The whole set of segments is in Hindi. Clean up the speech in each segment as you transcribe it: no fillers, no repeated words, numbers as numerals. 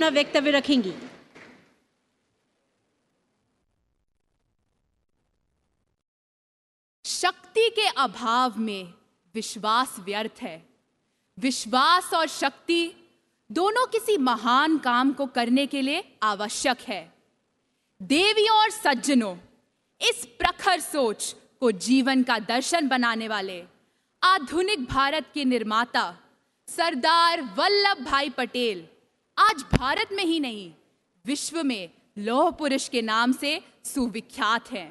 अपना वक्तव्य रखेंगी। शक्ति के अभाव में विश्वास व्यर्थ है। विश्वास और शक्ति दोनों किसी महान काम को करने के लिए आवश्यक है। देवियों और सज्जनों, इस प्रखर सोच को जीवन का दर्शन बनाने वाले आधुनिक भारत के निर्माता सरदार वल्लभ भाई पटेल आज भारत में ही नहीं, विश्व में लौह पुरुष के नाम से सुविख्यात हैं।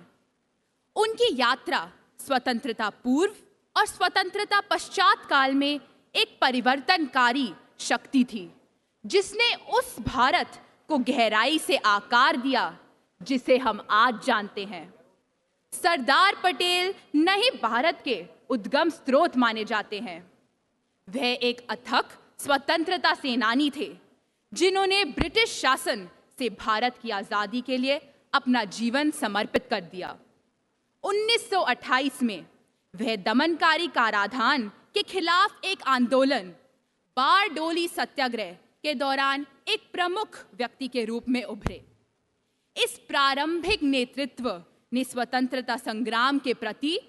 उनकी यात्रा स्वतंत्रता पूर्व और स्वतंत्रता पश्चात काल में एक परिवर्तनकारी शक्ति थी, जिसने उस भारत को गहराई से आकार दिया जिसे हम आज जानते हैं। सरदार पटेल न ही भारत के उद्गम स्रोत माने जाते हैं, वह एक अथक स्वतंत्रता सेनानी थे, जिन्होंने ब्रिटिश शासन से भारत की आजादी के लिए अपना जीवन समर्पित कर दिया। 1928 में वह दमनकारी काराधान के खिलाफ एक आंदोलन बारडोली सत्याग्रह के दौरान एक प्रमुख व्यक्ति के रूप में उभरे। इस प्रारंभिक नेतृत्व ने स्वतंत्रता संग्राम के प्रति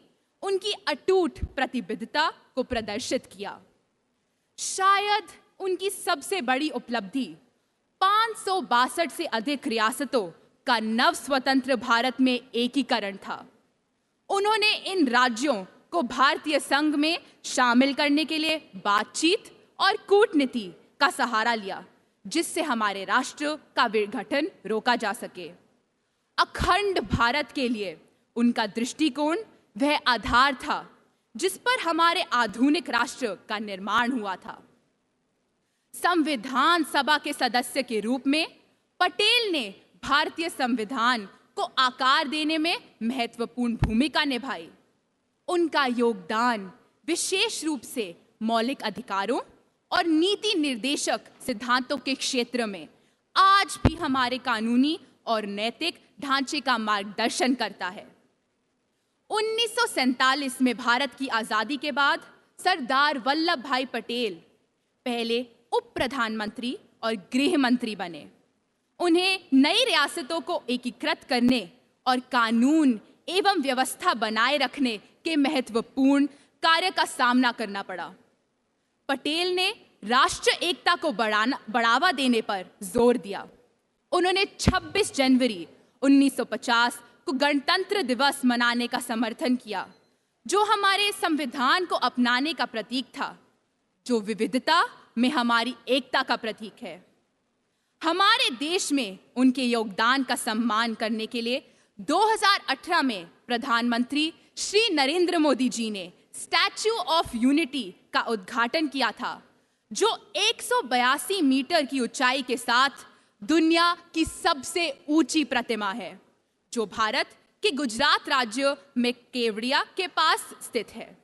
उनकी अटूट प्रतिबद्धता को प्रदर्शित किया। शायद उनकी सबसे बड़ी उपलब्धि 562 से अधिक रियासतों का नव स्वतंत्र भारत में एकीकरण था। उन्होंने इन राज्यों को भारतीय संघ में शामिल करने के लिए बातचीत और कूटनीति का सहारा लिया, जिससे हमारे राष्ट्र का विघटन रोका जा सके। अखंड भारत के लिए उनका दृष्टिकोण वह आधार था जिस पर हमारे आधुनिक राष्ट्र का निर्माण हुआ था। संविधान सभा के सदस्य के रूप में पटेल ने भारतीय संविधान को आकार देने में महत्वपूर्ण भूमिका निभाई। उनका योगदान विशेष रूप से मौलिक अधिकारों और नीति निर्देशक सिद्धांतों के क्षेत्र में आज भी हमारे कानूनी और नैतिक ढांचे का मार्गदर्शन करता है। 1947 में भारत की आजादी के बाद सरदार वल्लभ भाई पटेल पहले उप प्रधानमंत्री और गृह मंत्री बने। उन्हें नई रियासतों को एकीकृत करने और कानून एवं व्यवस्था बनाए रखने के महत्वपूर्ण कार्य का सामना करना पड़ा। पटेल ने राष्ट्र एकता को बढ़ावा देने पर जोर दिया। उन्होंने 26 जनवरी 1950 को गणतंत्र दिवस मनाने का समर्थन किया, जो हमारे संविधान को अपनाने का प्रतीक था, जो विविधता में हमारी एकता का प्रतीक है। हमारे देश में उनके योगदान का सम्मान करने के लिए 2018 में प्रधानमंत्री श्री नरेंद्र मोदी जी ने स्टैच्यू ऑफ यूनिटी का उद्घाटन किया था, जो 182 मीटर की ऊंचाई के साथ दुनिया की सबसे ऊंची प्रतिमा है, जो भारत के गुजरात राज्य में केवड़िया के पास स्थित है।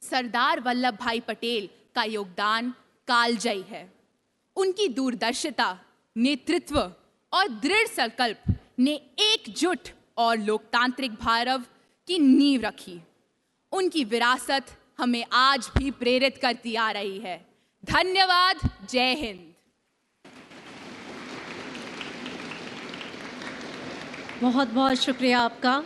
सरदार वल्लभ भाई पटेल का योगदान कालजयी है। उनकी दूरदर्शिता, नेतृत्व और दृढ़ संकल्प ने एकजुट और लोकतांत्रिक भारत की नींव रखी। उनकी विरासत हमें आज भी प्रेरित करती आ रही है। धन्यवाद। जय हिंद। बहुत बहुत शुक्रिया आपका।